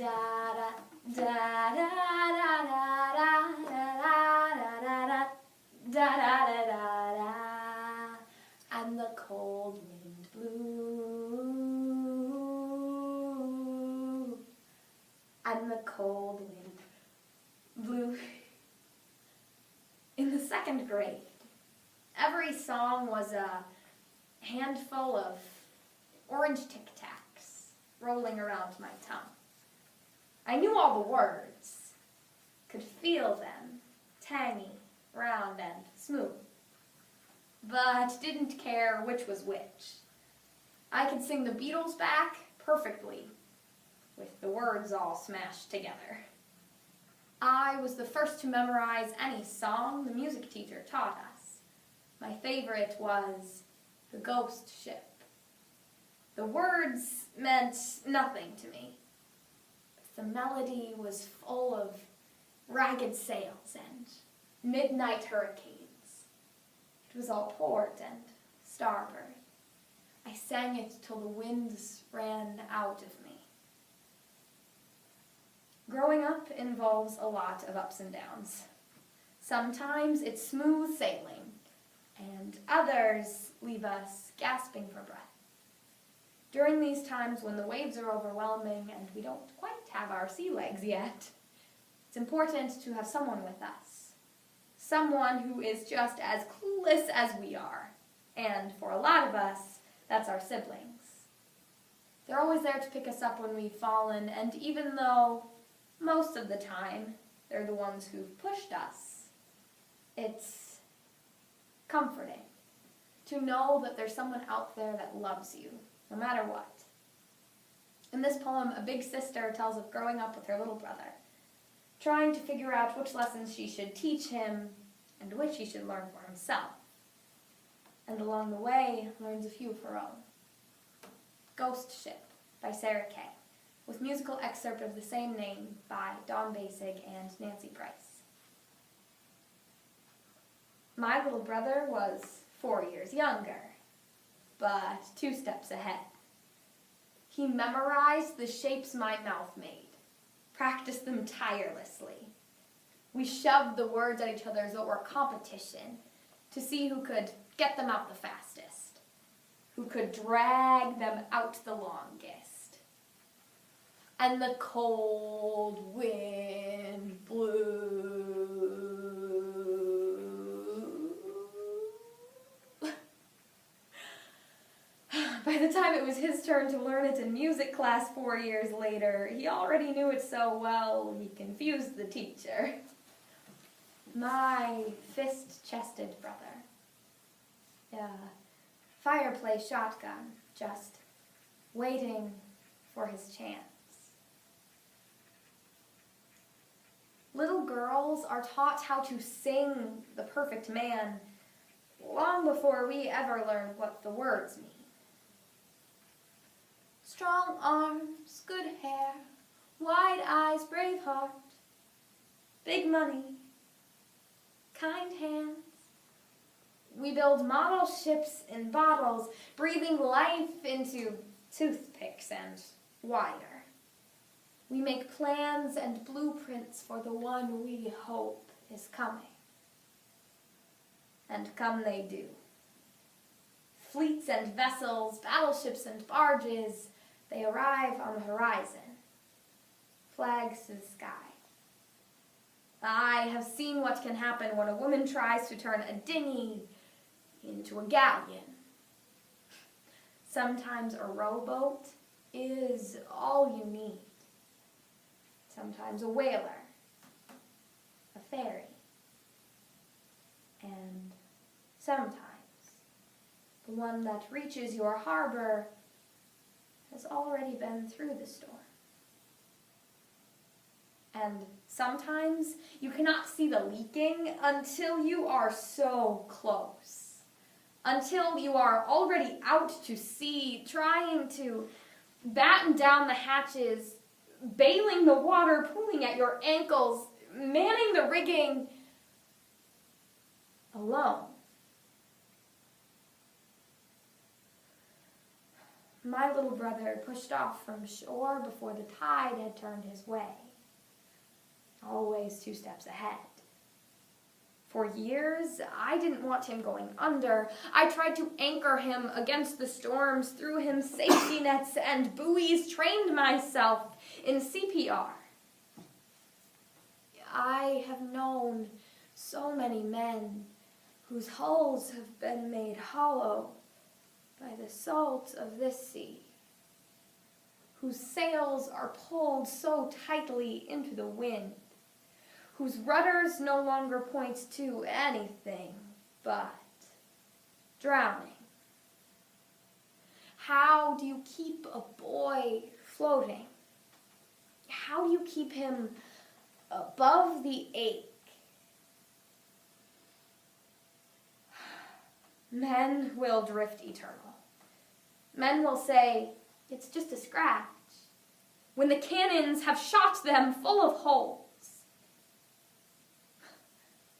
Da da da da da da da da da da da da. And the cold wind blew, and the cold wind blew. In the second grade, every song was a handful of orange Tic Tacs rolling around my tongue. I knew all the words, could feel them, tangy, round, and smooth, but didn't care which was which. I could sing the Beatles back perfectly, with the words all smashed together. I was the first to memorize any song the music teacher taught us. My favorite was The Ghost Ship. The words meant nothing to me. The melody was full of ragged sails and midnight hurricanes. It was all port and starboard. I sang it till the winds ran out of me. Growing up involves a lot of ups and downs. Sometimes it's smooth sailing, and others leave us gasping for breath. During these times when the waves are overwhelming and we don't quite have our sea legs yet, it's important to have someone with us. Someone who is just as clueless as we are. And for a lot of us, that's our siblings. They're always there to pick us up when we've fallen, and even though most of the time they're the ones who've pushed us, it's comforting to know that there's someone out there that loves you, no matter what. In this poem, a big sister tells of growing up with her little brother, trying to figure out which lessons she should teach him and which he should learn for himself. And along the way, learns a few of her own. Ghost Ship by Sarah Kay, with musical excerpt of the same name by Dawn Basig and Nancy Price. My little brother was 4 years younger, but 2 steps ahead. He memorized the shapes my mouth made, practiced them tirelessly. We shoved the words at each other as though it were a competition to see who could get them out the fastest, who could drag them out the longest. And the cold wind blew. By the time it was his turn to learn it in music class 4 years later, he already knew it so well he confused the teacher. My fist-chested brother. A fireplace shotgun, just waiting for his chance. Little girls are taught how to sing the perfect man long before we ever learn what the words mean. Strong arms, good hair, wide eyes, brave heart, big money, kind hands. We build model ships in bottles, breathing life into toothpicks and wire. We make plans and blueprints for the one we hope is coming. And come they do. Fleets and vessels, battleships and barges, they arrive on the horizon. Flags to the sky. I have seen what can happen when a woman tries to turn a dinghy into a galleon. Sometimes a rowboat is all you need. Sometimes a whaler, a ferry, and sometimes the one that reaches your harbor has already been through the storm. And sometimes you cannot see the leaking until you are so close. Until you are already out to sea, trying to batten down the hatches, bailing the water, pulling at your ankles, manning the rigging, alone. My little brother pushed off from shore before the tide had turned his way, always 2 steps ahead. For years, I didn't want him going under. I tried to anchor him against the storms, threw him safety nets and buoys, trained myself in CPR. I have known so many men whose hulls have been made hollow by the salt of this sea, whose sails are pulled so tightly into the wind, whose rudders no longer point to anything but drowning. How do you keep a boy floating? How do you keep him above the ache? Men will drift eternal. Men will say, it's just a scratch, when the cannons have shot them full of holes.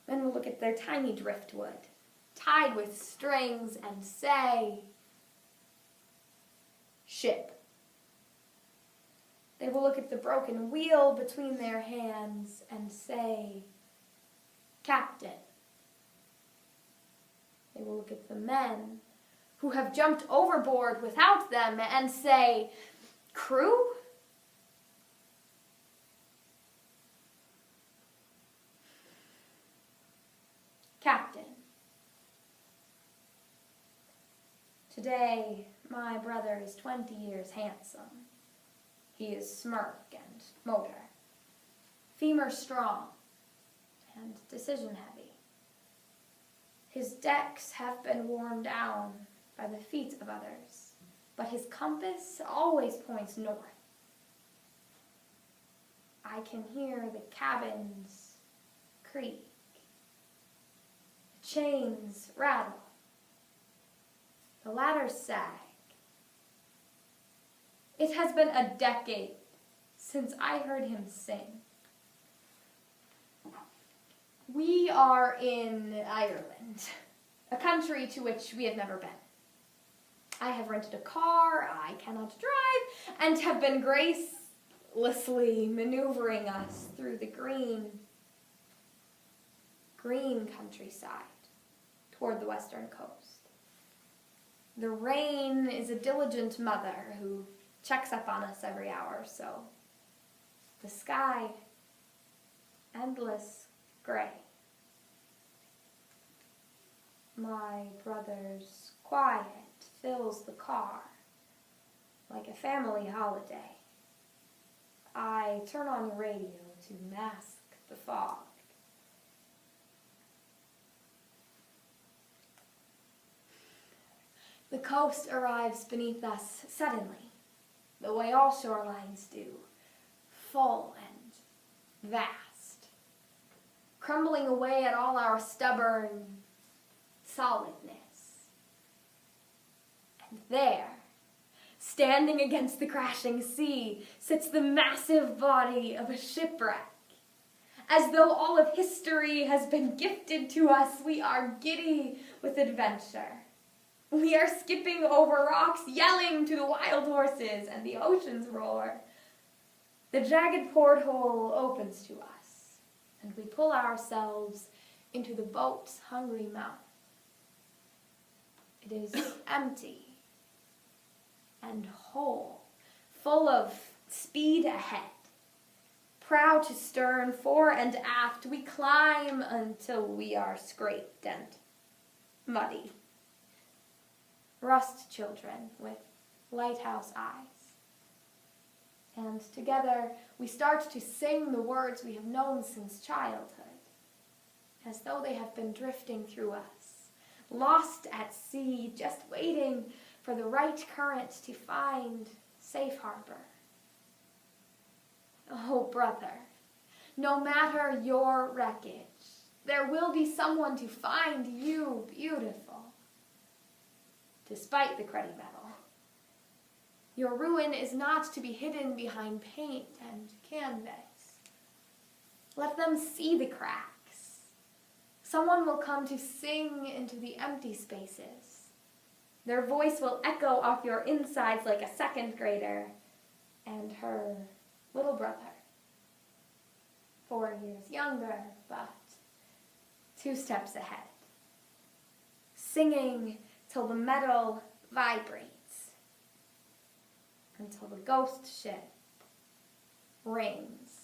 Men will look at their tiny driftwood, tied with strings, and say, ship. They will look at the broken wheel between their hands and say, captain. They will look at the men who have jumped overboard without them and say, crew? Captain. Today, my brother is 20 years handsome. He is smirk and motor, femur strong, and decision heavy. His decks have been worn down by the feet of others, but his compass always points north. I can hear the cabins creak, the chains rattle, the ladders sag. It has been a decade since I heard him sing. We are in Ireland, a country to which we have never been. I have rented a car, I cannot drive, and have been gracelessly maneuvering us through the green countryside toward the western coast. The rain is a diligent mother who checks up on us every hour or so. The sky, endless gray. My brother's quiet fills the car like a family holiday. I turn on the radio to mask the fog. The coast arrives beneath us suddenly, the way all shorelines do, full and vast, crumbling away at all our stubborn solidness. And there, standing against the crashing sea, sits the massive body of a shipwreck. As though all of history has been gifted to us, we are giddy with adventure. We are skipping over rocks, yelling to the wild horses and the ocean's roar. The jagged porthole opens to us, and we pull ourselves into the boat's hungry mouth. It is empty and whole, full of speed ahead. Prow to stern, fore and aft, we climb until we are scraped and muddy. Rust children with lighthouse eyes. And together we start to sing the words we have known since childhood, as though they have been drifting through us, lost at sea, just waiting for the right current to find safe harbor. Oh, brother, no matter your wreckage, there will be someone to find you beautiful, despite the cruddy metal. Your ruin is not to be hidden behind paint and canvas. Let them see the cracks. Someone will come to sing into the empty spaces, Their voice will echo off your insides like a second grader and her little brother, 4 years younger, but 2 steps ahead, singing till the metal vibrates, until the ghost ship rings